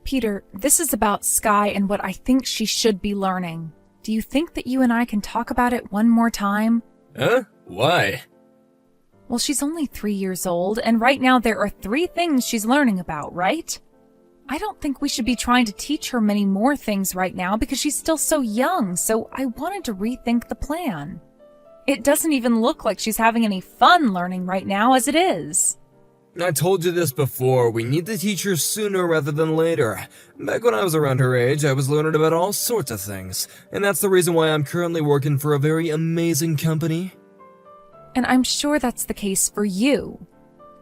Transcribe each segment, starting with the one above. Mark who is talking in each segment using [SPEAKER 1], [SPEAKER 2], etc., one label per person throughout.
[SPEAKER 1] Peter, this is about Sky and what I think she should be learning. Do you think that you and I can talk about it one more time?
[SPEAKER 2] Huh? Why?
[SPEAKER 1] Well, she's only 3 years old, and right now there are 3 things she's learning about, right? I don't think we should be trying to teach her many more things right now because she's still so young, so I wanted to rethink the plan. It doesn't even look like she's having any fun learning right now as it is.
[SPEAKER 2] I told you this before, we need to teach her sooner rather than later. Back when I was around her age, I was learning about all sorts of things, and that's the reason why I'm currently working for a very amazing company.
[SPEAKER 1] And I'm sure that's the case for you.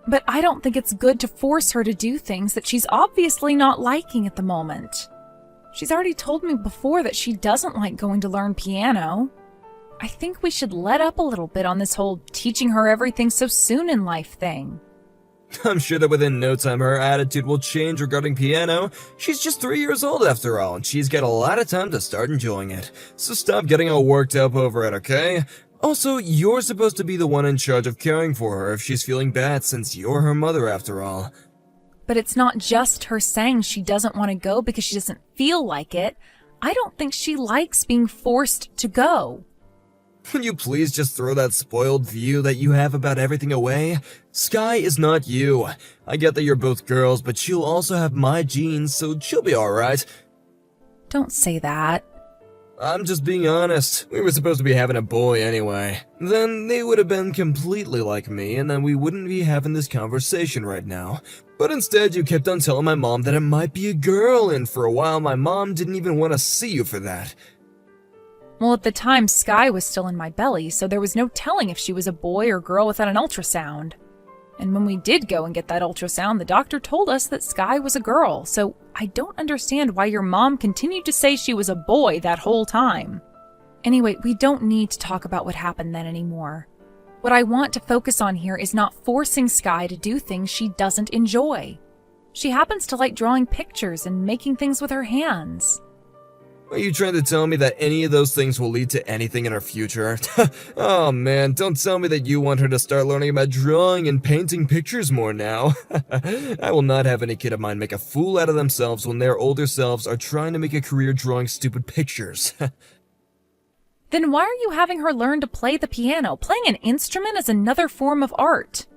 [SPEAKER 1] But I don't think it's good to force her to do things that she's obviously not liking at the moment. She's already told me before that she doesn't like going to learn piano. I think we should let up a little bit on this whole teaching her everything so soon in life thing.
[SPEAKER 2] I'm sure that within no time her attitude will change regarding piano. She's just 3 years old after all, and she's got a lot of time to start enjoying it. So stop getting all worked up over it, okay? Also, you're supposed to be the one in charge of caring for her if she's feeling bad since you're her mother after all.
[SPEAKER 1] But it's not just her saying she doesn't want to go because she doesn't feel like it. I don't think she likes being forced to go.
[SPEAKER 2] Would you please just throw that spoiled view that you have about everything away? Sky is not you. I get that you're both girls, but she'll also have my genes, so she'll be alright.
[SPEAKER 1] Don't say that.
[SPEAKER 2] I'm just being honest. We were supposed to be having a boy anyway. Then they would have been completely like me, and then we wouldn't be having this conversation right now. But instead, you kept on telling my mom that it might be a girl, and for a while my mom didn't even want to see you for that.
[SPEAKER 1] Well, at the time, Sky was still in my belly, so there was no telling if she was a boy or girl without an ultrasound. And when we did go and get that ultrasound, the doctor told us that Sky was a girl, so I don't understand why your mom continued to say she was a boy that whole time. Anyway, we don't need to talk about what happened then anymore. What I want to focus on here is not forcing Sky to do things she doesn't enjoy. She happens to like drawing pictures and making things with her hands.
[SPEAKER 2] Are you trying to tell me that any of those things will lead to anything in her future? Oh man, don't tell me that you want her to start learning about drawing and painting pictures more now. I will not have any kid of mine make a fool out of themselves when their older selves are trying to make a career drawing stupid pictures.
[SPEAKER 1] Then why are you having her learn to play the piano? Playing an instrument is another form of art.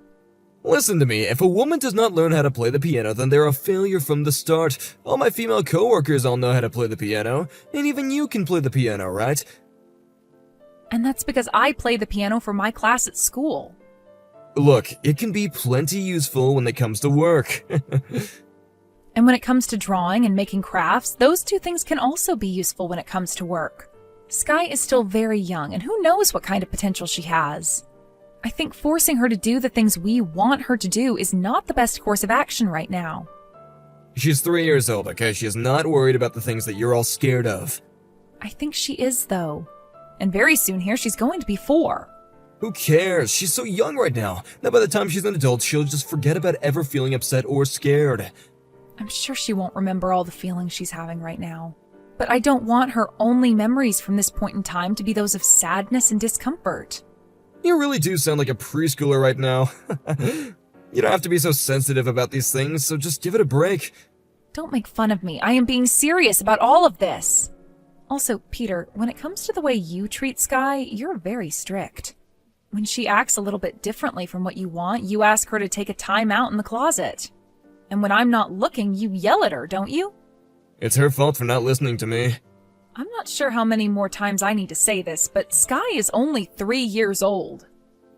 [SPEAKER 2] Listen to me, if a woman does not learn how to play the piano, then they're a failure from the start. All my female coworkers all know how to play the piano, and even you can play the piano, right?
[SPEAKER 1] And that's because I play the piano for my class at school.
[SPEAKER 2] Look, it can be plenty useful when it comes to work.
[SPEAKER 1] And when it comes to drawing and making crafts, those 2 things can also be useful when it comes to work. Sky is still very young, and who knows what kind of potential she has. I think forcing her to do the things we want her to do is not the best course of action right now.
[SPEAKER 2] She's 3 years old, okay? She is not worried about the things that you're all scared of.
[SPEAKER 1] I think she is, though. And very soon here, she's going to be 4.
[SPEAKER 2] Who cares? She's so young right now. Now by the time she's an adult, she'll just forget about ever feeling upset or scared.
[SPEAKER 1] I'm sure she won't remember all the feelings she's having right now. But I don't want her only memories from this point in time to be those of sadness and discomfort.
[SPEAKER 2] You really do sound like a preschooler right now. You don't have to be so sensitive about these things, so just give it a break.
[SPEAKER 1] Don't make fun of me. I am being serious about all of this. Also, Peter, when it comes to the way you treat Sky, you're very strict. When she acts a little bit differently from what you want, you ask her to take a time out in the closet. And when I'm not looking, you yell at her, don't you?
[SPEAKER 2] It's her fault for not listening to me.
[SPEAKER 1] I'm not sure how many more times I need to say this, but Sky is only 3 years old.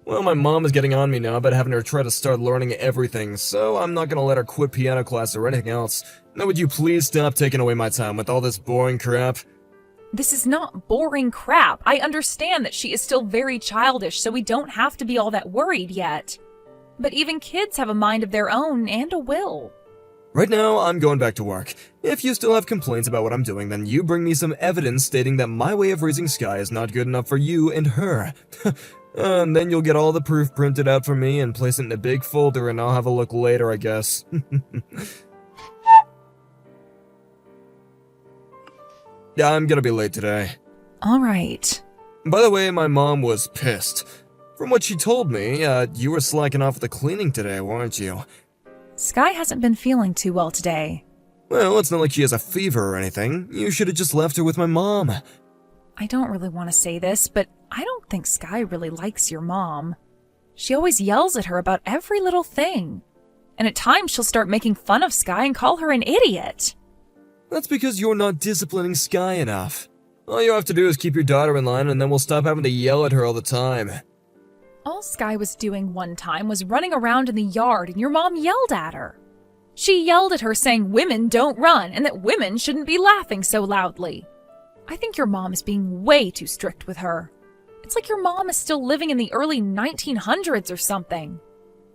[SPEAKER 2] Well, my mom is getting on me now about having her try to start learning everything, so I'm not gonna let her quit piano class or anything else. Now would you please stop taking away my time with all this boring crap?
[SPEAKER 1] This is not boring crap. I understand that she is still very childish, so we don't have to be all that worried yet. But even kids have a mind of their own and a will.
[SPEAKER 2] Right now, I'm going back to work. If you still have complaints about what I'm doing, then you bring me some evidence stating that my way of raising Sky is not good enough for you and her. And then you'll get all the proof printed out for me and place it in a big folder and I'll have a look later, I guess. Yeah, I'm gonna be late today.
[SPEAKER 1] All right.
[SPEAKER 2] By the way, my mom was pissed. From what she told me, you were slacking off the cleaning today, weren't you?
[SPEAKER 1] Sky hasn't been feeling too well today.
[SPEAKER 2] Well, it's not like she has a fever or anything. You should have just left her with my mom.
[SPEAKER 1] I don't really want to say this, but I don't think Sky really likes your mom. She always yells at her about every little thing. And at times she'll start making fun of Sky and call her an idiot.
[SPEAKER 2] That's because you're not disciplining Sky enough. All you have to do is keep your daughter in line and then we'll stop having to yell at her all the time.
[SPEAKER 1] All Sky was doing one time was running around in the yard and your mom yelled at her. She yelled at her saying women don't run and that women shouldn't be laughing so loudly. I think your mom is being way too strict with her. It's like your mom is still living in the early 1900s or something.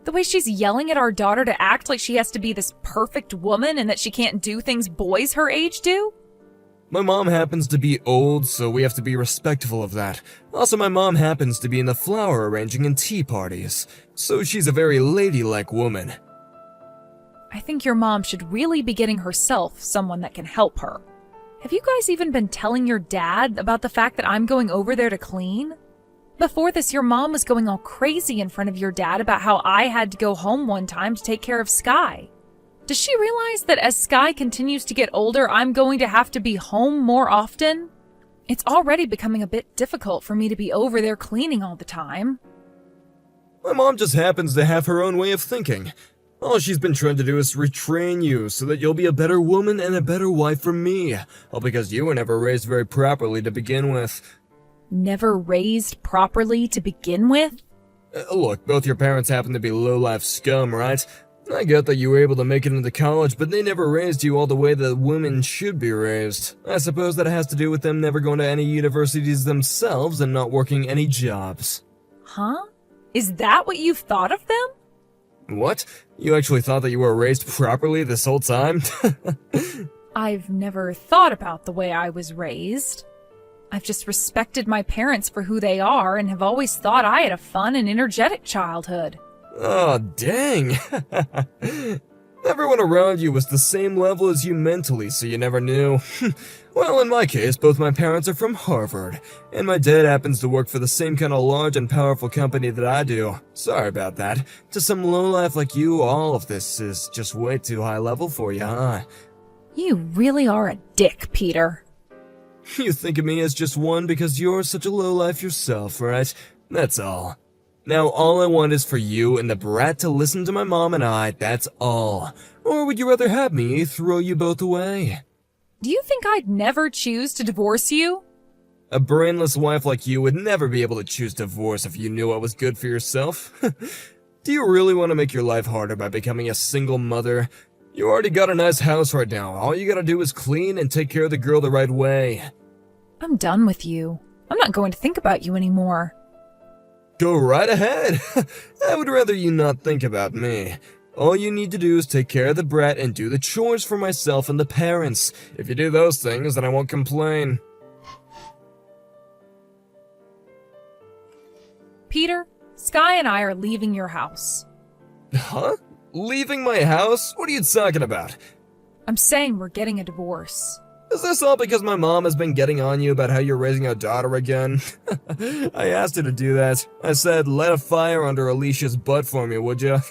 [SPEAKER 1] The way she's yelling at our daughter to act like she has to be this perfect woman and that she can't do things boys her age do.
[SPEAKER 2] My mom happens to be old, so we have to be respectful of that. Also, my mom happens to be in the flower arranging and tea parties, so she's a very ladylike woman.
[SPEAKER 1] I think your mom should really be getting herself someone that can help her. Have you guys even been telling your dad about the fact that I'm going over there to clean? Before this, your mom was going all crazy in front of your dad about how I had to go home one time to take care of Sky. Does she realize that as Sky continues to get older, I'm going to have to be home more often? It's already becoming a bit difficult for me to be over there cleaning all the time.
[SPEAKER 2] My mom just happens to have her own way of thinking. All she's been trying to do is retrain you so that you'll be a better woman and a better wife for me. All because you were never raised very properly to begin with.
[SPEAKER 1] Never raised properly to begin with?
[SPEAKER 2] Look, both your parents happen to be low-life scum, right? I get that you were able to make it into college, but they never raised you all the way that women should be raised. I suppose that has to do with them never going to any universities themselves and not working any jobs.
[SPEAKER 1] Huh? Is that what you've thought of them?
[SPEAKER 2] What? You actually thought that you were raised properly this whole time?
[SPEAKER 1] I've never thought about the way I was raised. I've just respected my parents for who they are and have always thought I had a fun and energetic childhood.
[SPEAKER 2] Oh, dang. Everyone around you was the same level as you mentally, so you never knew. Well, in my case, both my parents are from Harvard, and my dad happens to work for the same kind of large and powerful company that I do. Sorry about that. To some lowlife like you, all of this is just way too high level for you, huh?
[SPEAKER 1] You really are a dick, Peter.
[SPEAKER 2] You think of me as just one because you're such a lowlife yourself, right? That's all. Now, all I want is for you and the brat to listen to my mom and I, that's all. Or would you rather have me throw you both away?
[SPEAKER 1] Do you think I'd never choose to divorce you?
[SPEAKER 2] A brainless wife like you would never be able to choose divorce if you knew what was good for yourself. Do you really want to make your life harder by becoming a single mother? You already got a nice house right now. All you gotta do is clean and take care of the girl the right way.
[SPEAKER 1] I'm done with you. I'm not going to think about you anymore.
[SPEAKER 2] Go right ahead. I would rather you not think about me. All you need to do is take care of the brat and do the chores for myself and the parents. If you do those things, then I won't complain.
[SPEAKER 1] Peter, Sky and I are leaving your house.
[SPEAKER 2] Huh? Leaving my house? What are you talking about?
[SPEAKER 1] I'm saying we're getting a divorce.
[SPEAKER 2] Is this all because my mom has been getting on you about how you're raising a daughter again? I asked her to do that. I said, let a fire under Alicia's butt for me, would ya?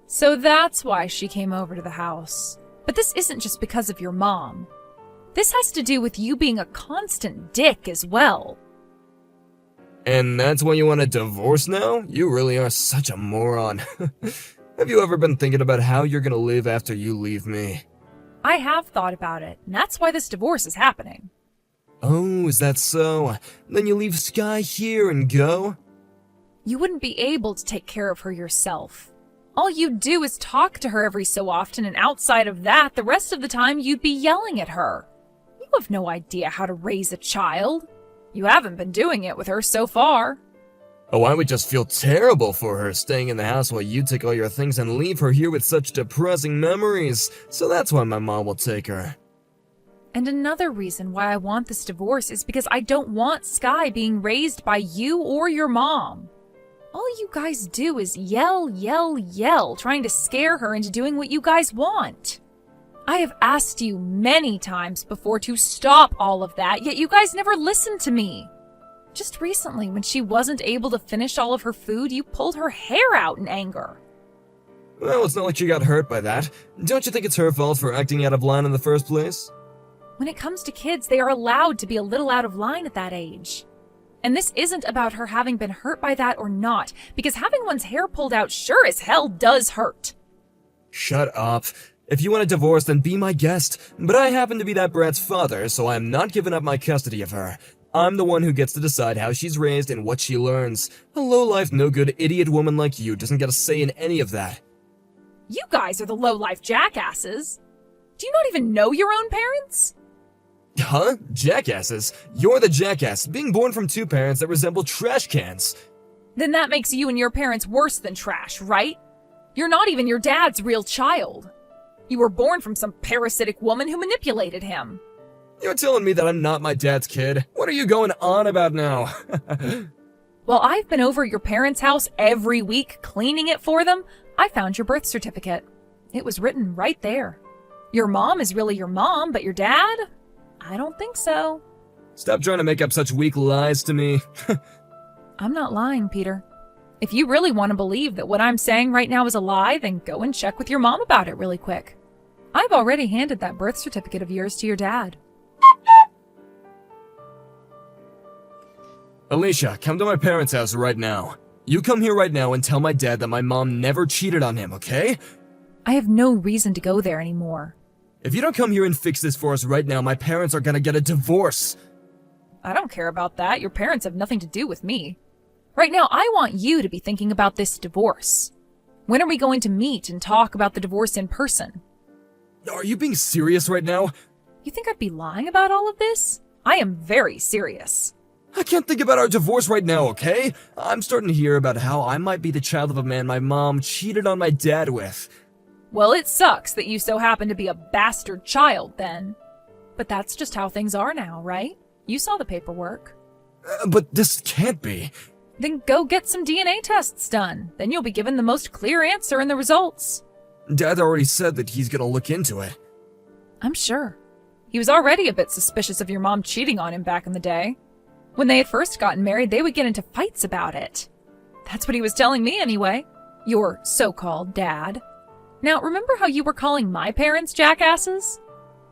[SPEAKER 1] So that's why she came over to the house. But this isn't just because of your mom. This has to do with you being a constant dick as well.
[SPEAKER 2] And that's why you want a divorce now? You really are such a moron. Have you ever been thinking about how you're gonna live after you leave me?
[SPEAKER 1] I have thought about it, and that's why this divorce is happening.
[SPEAKER 2] Oh, is that so? Then you leave Sky here and go?
[SPEAKER 1] You wouldn't be able to take care of her yourself. All you'd do is talk to her every so often, and outside of that, the rest of the time you'd be yelling at her. You have no idea how to raise a child. You haven't been doing it with her so far.
[SPEAKER 2] Oh, I would just feel terrible for her staying in the house while you take all your things and leave her here with such depressing memories. So that's why my mom will take her.
[SPEAKER 1] And another reason why I want this divorce is because I don't want Sky being raised by you or your mom. All you guys do is yell, yell, yell, trying to scare her into doing what you guys want. I have asked you many times before to stop all of that, yet you guys never listened to me. Just recently, when she wasn't able to finish all of her food, you pulled her hair out in anger.
[SPEAKER 2] Well, it's not like she got hurt by that. Don't you think it's her fault for acting out of line in the first place?
[SPEAKER 1] When it comes to kids, they are allowed to be a little out of line at that age. And this isn't about her having been hurt by that or not, because having one's hair pulled out sure as hell does hurt.
[SPEAKER 2] Shut up. If you want a divorce, then be my guest. But I happen to be that brat's father, so I am not giving up my custody of her. I'm the one who gets to decide how she's raised and what she learns. A low-life, no-good idiot woman like you doesn't get a say in any of that.
[SPEAKER 1] You guys are the low-life jackasses. Do you not even know your own parents?
[SPEAKER 2] Huh? Jackasses? You're the jackass, being born from two parents that resemble trash cans.
[SPEAKER 1] Then that makes you and your parents worse than trash, right? You're not even your dad's real child. You were born from some parasitic woman who manipulated him.
[SPEAKER 2] You're telling me that I'm not my dad's kid? What are you going on about now?
[SPEAKER 1] While I've been over at your parents' house every week cleaning it for them, I found your birth certificate. It was written right there. Your mom is really your mom, but your dad? I don't think so.
[SPEAKER 2] Stop trying to make up such weak lies to me.
[SPEAKER 1] I'm not lying, Peter. If you really want to believe that what I'm saying right now is a lie, then go and check with your mom about it really quick. I've already handed that birth certificate of yours to your dad.
[SPEAKER 2] Alicia, come to my parents' house right now. You come here right now and tell my dad that my mom never cheated on him, okay?
[SPEAKER 1] I have no reason to go there anymore.
[SPEAKER 2] If you don't come here and fix this for us right now, my parents are gonna get a divorce.
[SPEAKER 1] I don't care about that. Your parents have nothing to do with me. Right now, I want you to be thinking about this divorce. When are we going to meet and talk about the divorce in person?
[SPEAKER 2] Are you being serious right now?
[SPEAKER 1] You think I'd be lying about all of this? I am very serious.
[SPEAKER 2] I can't think about our divorce right now, okay? I'm starting to hear about how I might be the child of a man my mom cheated on my dad with.
[SPEAKER 1] Well, it sucks that you so happen to be a bastard child then. But that's just how things are now, right? You saw the paperwork.
[SPEAKER 2] But this can't be.
[SPEAKER 1] Then go get some DNA tests done. Then you'll be given the most clear answer in the results.
[SPEAKER 2] Dad already said that he's gonna look into it.
[SPEAKER 1] I'm sure. He was already a bit suspicious of your mom cheating on him back in the day. When they had first gotten married, they would get into fights about it. That's what he was telling me anyway. Your so-called dad. Now, remember how you were calling my parents jackasses?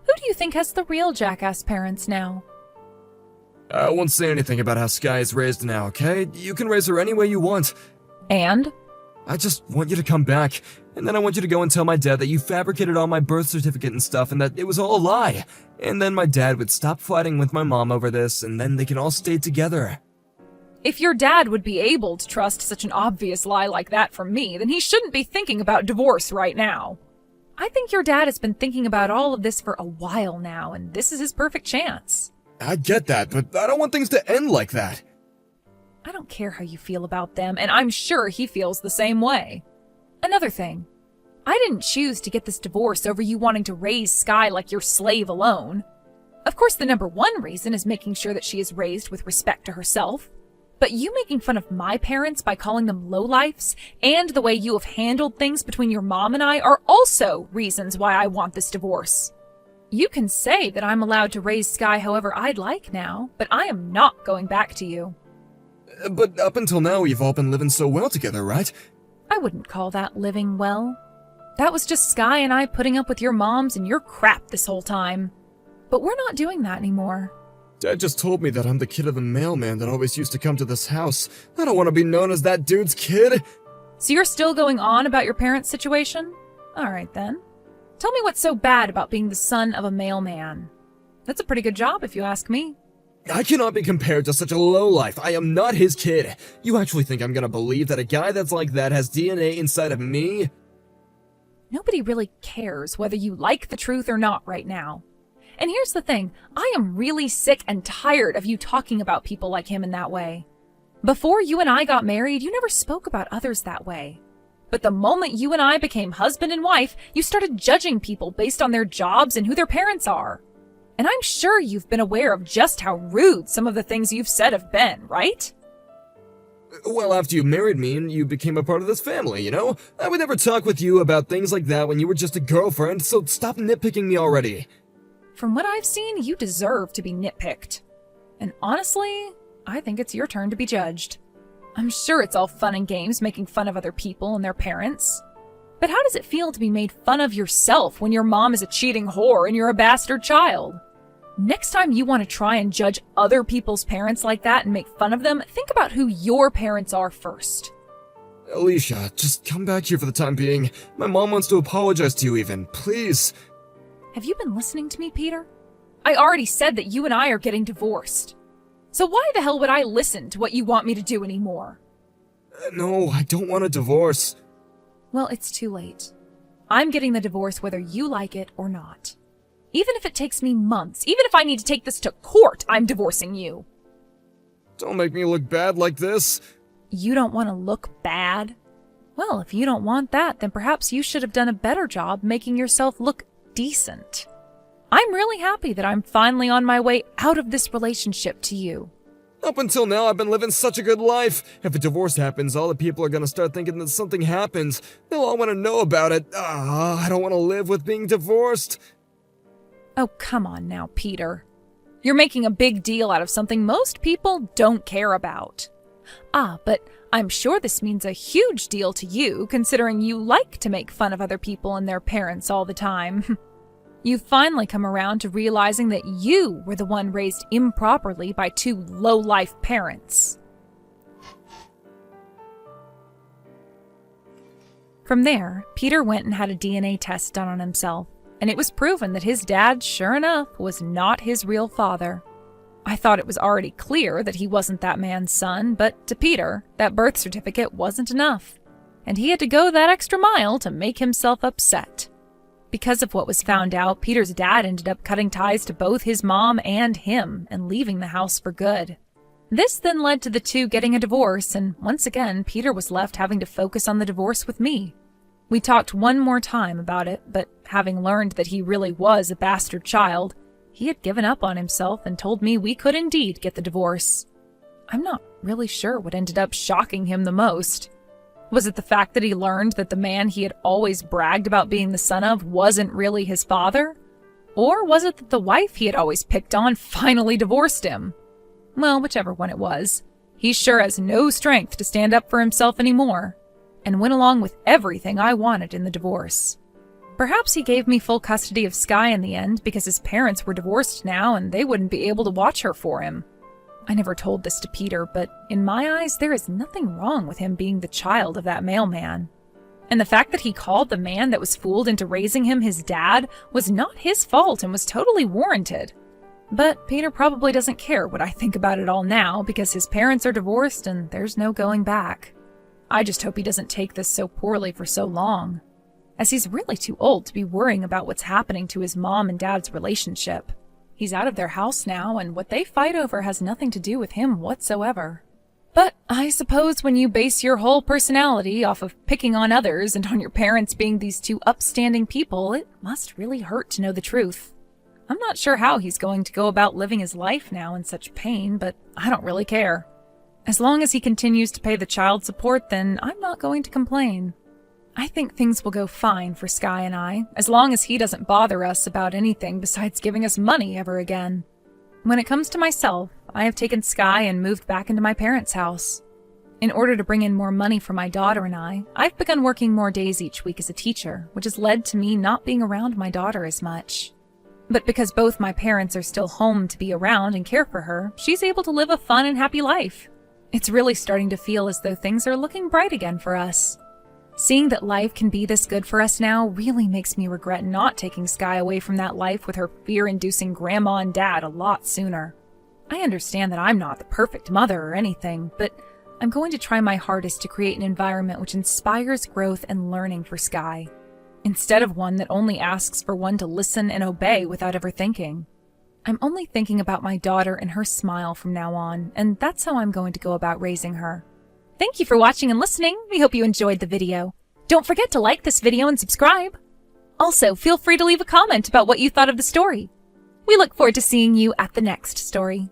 [SPEAKER 1] Who do you think has the real jackass parents now?
[SPEAKER 2] I won't say anything about how Sky is raised now, okay? You can raise her any way you want.
[SPEAKER 1] And?
[SPEAKER 2] I just want you to come back, and then I want you to go and tell my dad that you fabricated all my birth certificate and stuff and that it was all a lie. And then my dad would stop fighting with my mom over this, and then they can all stay together.
[SPEAKER 1] If your dad would be able to trust such an obvious lie like that from me, then he shouldn't be thinking about divorce right now. I think your dad has been thinking about all of this for a while now, and this is his perfect chance.
[SPEAKER 2] I get that, but I don't want things to end like that.
[SPEAKER 1] I don't care how you feel about them, and I'm sure he feels the same way. Another thing, I didn't choose to get this divorce over you wanting to raise Sky like your slave alone. Of course, the number one reason is making sure that she is raised with respect to herself. But you making fun of my parents by calling them lowlifes, and the way you have handled things between your mom and I are also reasons why I want this divorce. You can say that I'm allowed to raise Sky however I'd like now, but I am not going back to you.
[SPEAKER 2] But up until now, we've all been living so well together, right?
[SPEAKER 1] I wouldn't call that living well. That was just Sky and I putting up with your moms and your crap this whole time. But we're not doing that anymore.
[SPEAKER 2] Dad just told me that I'm the kid of the mailman that always used to come to this house. I don't want to be known as that dude's kid.
[SPEAKER 1] So you're still going on about your parents' situation? All right then. Tell me what's so bad about being the son of a mailman. That's a pretty good job if you ask me.
[SPEAKER 2] I cannot be compared to such a lowlife. I am not his kid. You actually think I'm gonna believe that a guy that's like that has DNA inside of me?
[SPEAKER 1] Nobody really cares whether you like the truth or not right now. And here's the thing, I am really sick and tired of you talking about people like him in that way. Before you and I got married, you never spoke about others that way. But the moment you and I became husband and wife, you started judging people based on their jobs and who their parents are. And I'm sure you've been aware of just how rude some of the things you've said have been, right?
[SPEAKER 2] Well, after you married me and you became a part of this family, you know? I would never talk with you about things like that when you were just a girlfriend, so stop nitpicking me already.
[SPEAKER 1] From what I've seen, you deserve to be nitpicked. And honestly, I think it's your turn to be judged. I'm sure it's all fun and games making fun of other people and their parents. But how does it feel to be made fun of yourself when your mom is a cheating whore and you're a bastard child? Next time you want to try and judge other people's parents like that and make fun of them, think about who your parents are first.
[SPEAKER 2] Alicia, just come back here for the time being. My mom wants to apologize to you even. Please.
[SPEAKER 1] Have you been listening to me, Peter? I already said that you and I are getting divorced. So why the hell would I listen to what you want me to do anymore?
[SPEAKER 2] No, I don't want a divorce.
[SPEAKER 1] Well, it's too late. I'm getting the divorce whether you like it or not. Even if it takes me months, even if I need to take this to court, I'm divorcing you.
[SPEAKER 2] Don't make me look bad like this.
[SPEAKER 1] You don't want to look bad? Well, if you don't want that, then perhaps you should have done a better job making yourself look decent. I'm really happy that I'm finally on my way out of this relationship to you.
[SPEAKER 2] Up until now, I've been living such a good life. If a divorce happens, all the people are gonna start thinking that something happens. They'll all want to know about it. I don't want to live with being divorced.
[SPEAKER 1] Oh, come on now, Peter. You're making a big deal out of something most people don't care about. But I'm sure this means a huge deal to you, considering you like to make fun of other people and their parents all the time. You've finally come around to realizing that you were the one raised improperly by two low-life parents. From there, Peter went and had a DNA test done on himself, and it was proven that his dad, sure enough, was not his real father. I thought it was already clear that he wasn't that man's son, but to Peter, that birth certificate wasn't enough, and he had to go that extra mile to make himself upset. Because of what was found out, Peter's dad ended up cutting ties to both his mom and him and leaving the house for good. This then led to the two getting a divorce, and once again, Peter was left having to focus on the divorce with me. We talked one more time about it, but having learned that he really was a bastard child, he had given up on himself and told me we could indeed get the divorce. I'm not really sure what ended up shocking him the most. Was it the fact that he learned that the man he had always bragged about being the son of wasn't really his father? Or was it that the wife he had always picked on finally divorced him? Well, whichever one it was, he sure has no strength to stand up for himself anymore, and went along with everything I wanted in the divorce. Perhaps he gave me full custody of Sky in the end because his parents were divorced now and they wouldn't be able to watch her for him. I never told this to Peter, but in my eyes, there is nothing wrong with him being the child of that mailman. And the fact that he called the man that was fooled into raising him his dad was not his fault and was totally warranted. But Peter probably doesn't care what I think about it all now because his parents are divorced and there's no going back. I just hope he doesn't take this so poorly for so long, as he's really too old to be worrying about what's happening to his mom and dad's relationship. He's out of their house now, and what they fight over has nothing to do with him whatsoever. But I suppose when you base your whole personality off of picking on others and on your parents being these two upstanding people, it must really hurt to know the truth. I'm not sure how he's going to go about living his life now in such pain, but I don't really care. As long as he continues to pay the child support, then I'm not going to complain. I think things will go fine for Sky and I, as long as he doesn't bother us about anything besides giving us money ever again. When it comes to myself, I have taken Sky and moved back into my parents' house. In order to bring in more money for my daughter and I've begun working more days each week as a teacher, which has led to me not being around my daughter as much. But because both my parents are still home to be around and care for her, she's able to live a fun and happy life. It's really starting to feel as though things are looking bright again for us. Seeing that life can be this good for us now really makes me regret not taking Sky away from that life with her fear-inducing grandma and dad a lot sooner. I understand that I'm not the perfect mother or anything, but I'm going to try my hardest to create an environment which inspires growth and learning for Sky, instead of one that only asks for one to listen and obey without ever thinking. I'm only thinking about my daughter and her smile from now on, and that's how I'm going to go about raising her. Thank you for watching and listening. We hope you enjoyed the video. Don't forget to like this video and subscribe. Also, feel free to leave a comment about what you thought of the story. We look forward to seeing you at the next story.